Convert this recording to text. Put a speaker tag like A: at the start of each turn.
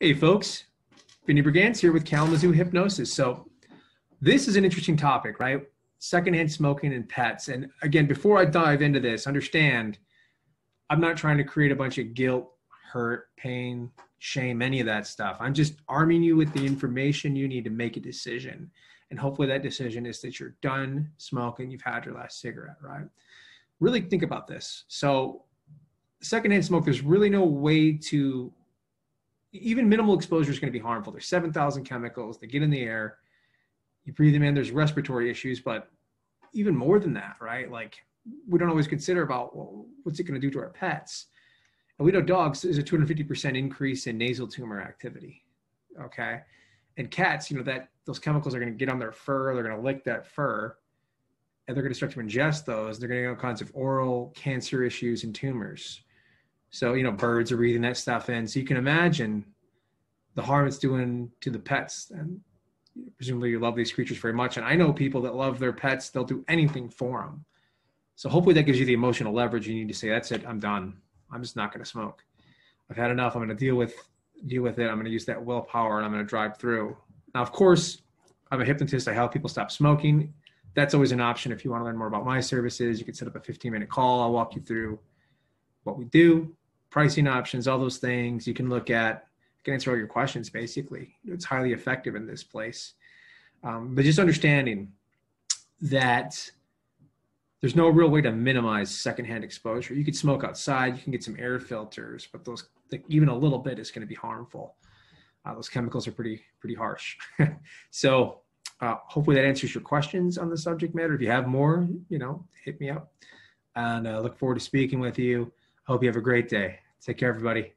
A: Hey folks, Vinny Brigance here with Kalamazoo Hypnosis. So this is an interesting topic, right? Secondhand smoking and pets. And again, before I dive into this, understand I'm not trying to create a bunch of guilt, hurt, pain, shame, any of that stuff. I'm just arming you with the information you need to make a decision. And hopefully that decision is that you're done smoking, you've had your last cigarette, right? Really think about this. So secondhand smoke, there's really no way to, even minimal exposure is going to be harmful. There's 7,000 chemicals that get in the air. You breathe them in, there's respiratory issues, but even more than that, right? Like we don't always consider about, well, what's it going to do to our pets? And we know dogs, there's a 250% increase in nasal tumor activity, okay? And cats, you know, that those chemicals are going to get on their fur, they're going to lick that fur, and they're going to start to ingest those. They're going to get all kinds of oral cancer issues and tumors. So, you know, birds are breathing that stuff in. So you can imagine the harm it's doing to the pets. And presumably you love these creatures very much. And I know people that love their pets. They'll do anything for them. So hopefully that gives you the emotional leverage you need to say, that's it, I'm done. I'm just not going to smoke. I've had enough. I'm going to deal with it. I'm going to use that willpower and I'm going to drive through. Now, of course, I'm a hypnotist. I help people stop smoking. That's always an option. If you want to learn more about my services, you can set up a 15-minute call. I'll walk you through what we do, pricing options, all those things. You can look at, you can answer all your questions, basically. It's highly effective in this place. But just understanding that there's no real way to minimize secondhand exposure. You could smoke outside, you can get some air filters, but those, even a little bit is going to be harmful. Those chemicals are pretty harsh. So hopefully that answers your questions on the subject matter. If you have more, you know, hit me up. And I look forward to speaking with you. I hope you have a great day. Take care, everybody.